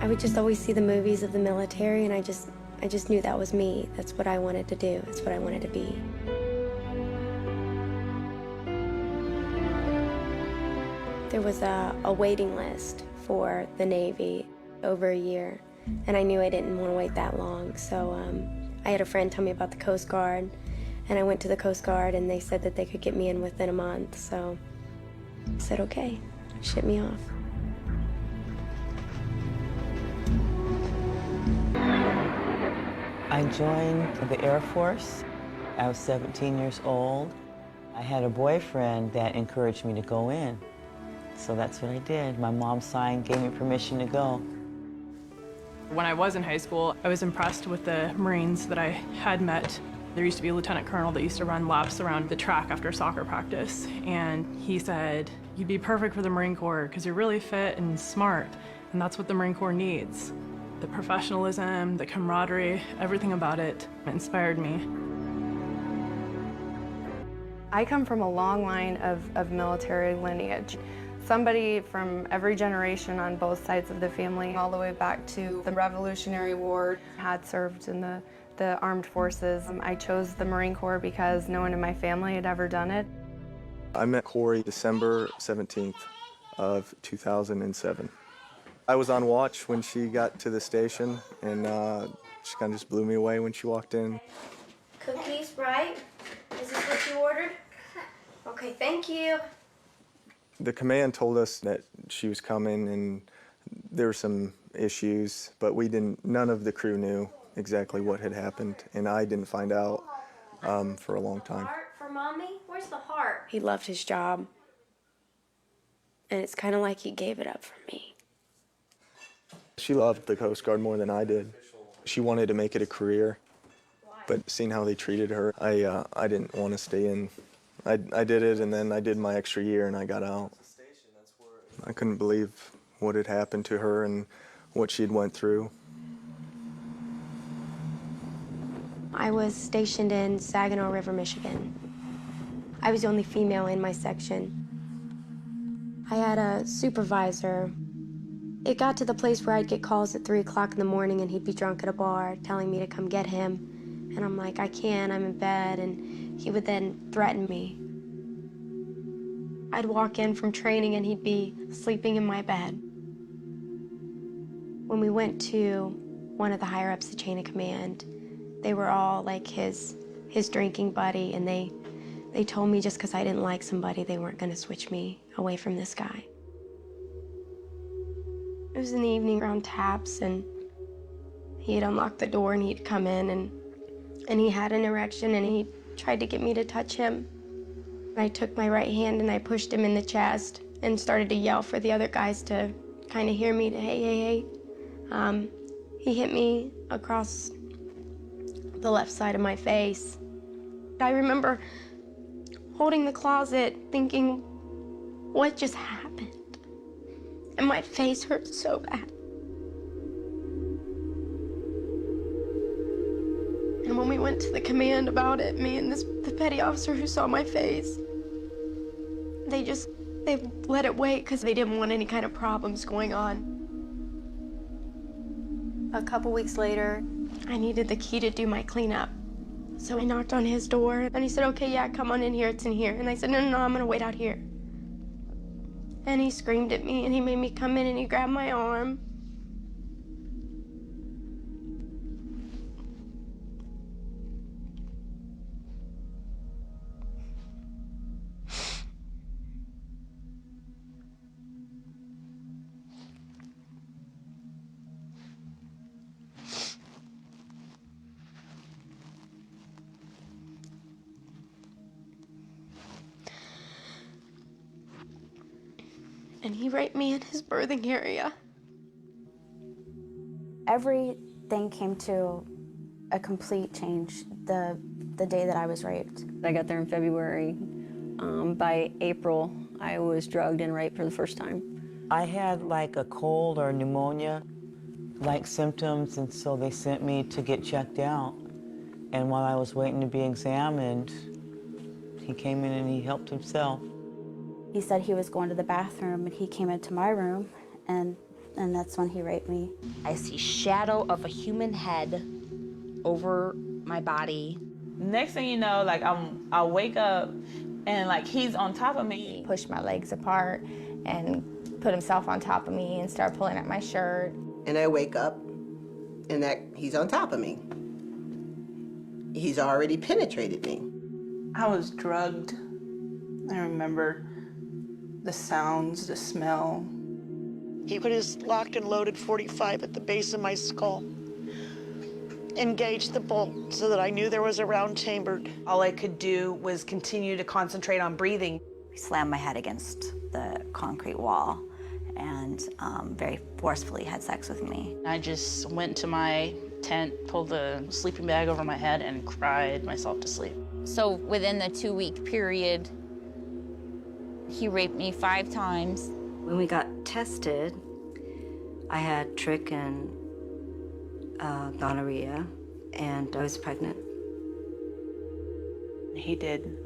I would just always see the movies of the military, and I just knew that was me. That's what I wanted to do. That's what I wanted to be. There was a waiting list for the Navy over a year, and I knew I didn't want to wait that long, so I had a friend tell me about the Coast Guard, and I went to the Coast Guard, and they said that they could get me in within a month, so I said, okay, ship me off. I joined the Air Force. I was 17 years old. I had a boyfriend that encouraged me to go in, so that's what I did. My mom signed, gave me permission to go. When I was in high school, I was impressed with the Marines that I had met. There used to be a lieutenant colonel that used to run laps around the track after soccer practice, and he said, "You'd be perfect for the Marine Corps because you're really fit and smart, and that's what the Marine Corps needs." The professionalism, the camaraderie, everything about it inspired me. I come from a long line of military lineage. Somebody from every generation on both sides of the family, all the way back to the Revolutionary War, had served in the armed forces. I chose the Marine Corps because no one in my family had ever done it. I met Corey December 17th of 2007. I was on watch when she got to the station, and she kind of just blew me away when she walked in. Cookies, right? Is this what you ordered? Okay, thank you. The command told us that she was coming and there were some issues, but none of the crew knew exactly what had happened, and I didn't find out for a long time. Heart for Mommy? Where's the heart? He loved his job, and it's kind of like he gave it up for me. She loved the Coast Guard more than I did. She wanted to make it a career, but seeing how they treated her, I didn't want to stay in. I did it, and then I did my extra year, and I got out. I couldn't believe what had happened to her and what she'd went through. I was stationed in Saginaw River, Michigan. I was the only female in my section. I had a supervisor. It got to the place where I'd get calls at 3 o'clock in the morning, and he'd be drunk at a bar telling me to come get him. And I'm like, I can't, I'm in bed, and he would then threaten me. I'd walk in from training and he'd be sleeping in my bed. When we went to one of the higher ups, the chain of command, they were all like his drinking buddy, and they told me just because I didn't like somebody, they weren't gonna switch me away from this guy. It was in the evening around taps, and he had unlocked the door and he'd come in, and he had an erection, and he tried to get me to touch him. I took my right hand and I pushed him in the chest and started to yell for the other guys to kind of hear me, to hey, hey, hey. He hit me across the left side of my face. I remember holding the closet thinking, what just happened? And my face hurt so bad. And when we went to the command about it, me and the petty officer who saw my face, they let it wait because they didn't want any kind of problems going on. A couple weeks later, I needed the key to do my cleanup. So I knocked on his door, and he said, okay, yeah, come on in here, it's in here. And I said, no, I'm gonna wait out here. And he screamed at me, and he made me come in, and he grabbed my arm. And he raped me in his birthing area. Everything came to a complete change the day that I was raped. I got there in February. By April, I was drugged and raped for the first time. I had like a cold or pneumonia-like symptoms, and so they sent me to get checked out. And while I was waiting to be examined, he came in and he helped himself. He said he was going to the bathroom, and he came into my room, and and that's when he raped me. I see shadow of a human head over my body. Next thing you know, like I'll wake up and like he's on top of me. He pushed my legs apart and put himself on top of me and started pulling at my shirt. And I wake up and that he's on top of me. He's already penetrated me. I was drugged. I remember the sounds, the smell. He put his locked and loaded .45 at the base of my skull, engaged the bolt so that I knew there was a round chambered. All I could do was continue to concentrate on breathing. He slammed my head against the concrete wall and very forcefully had sex with me. I just went to my tent, pulled the sleeping bag over my head, and cried myself to sleep. So within the 2-week period, he raped me 5 times. When we got tested, I had trick and gonorrhea, and I was pregnant. He did.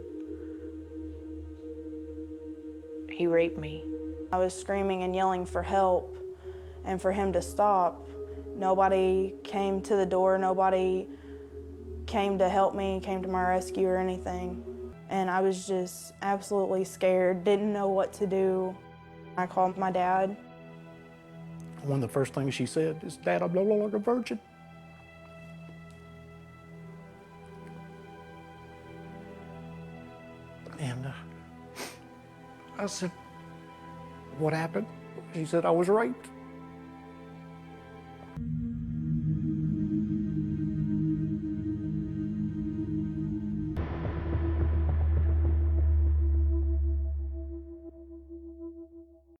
He raped me. I was screaming and yelling for help and for him to stop. Nobody came to the door, nobody came to help me, came to my rescue or anything. And I was just absolutely scared, didn't know what to do. I called my dad. One of the first things she said is, "Dad, I'm no longer a virgin." And I said, "What happened?" He said, "I was raped."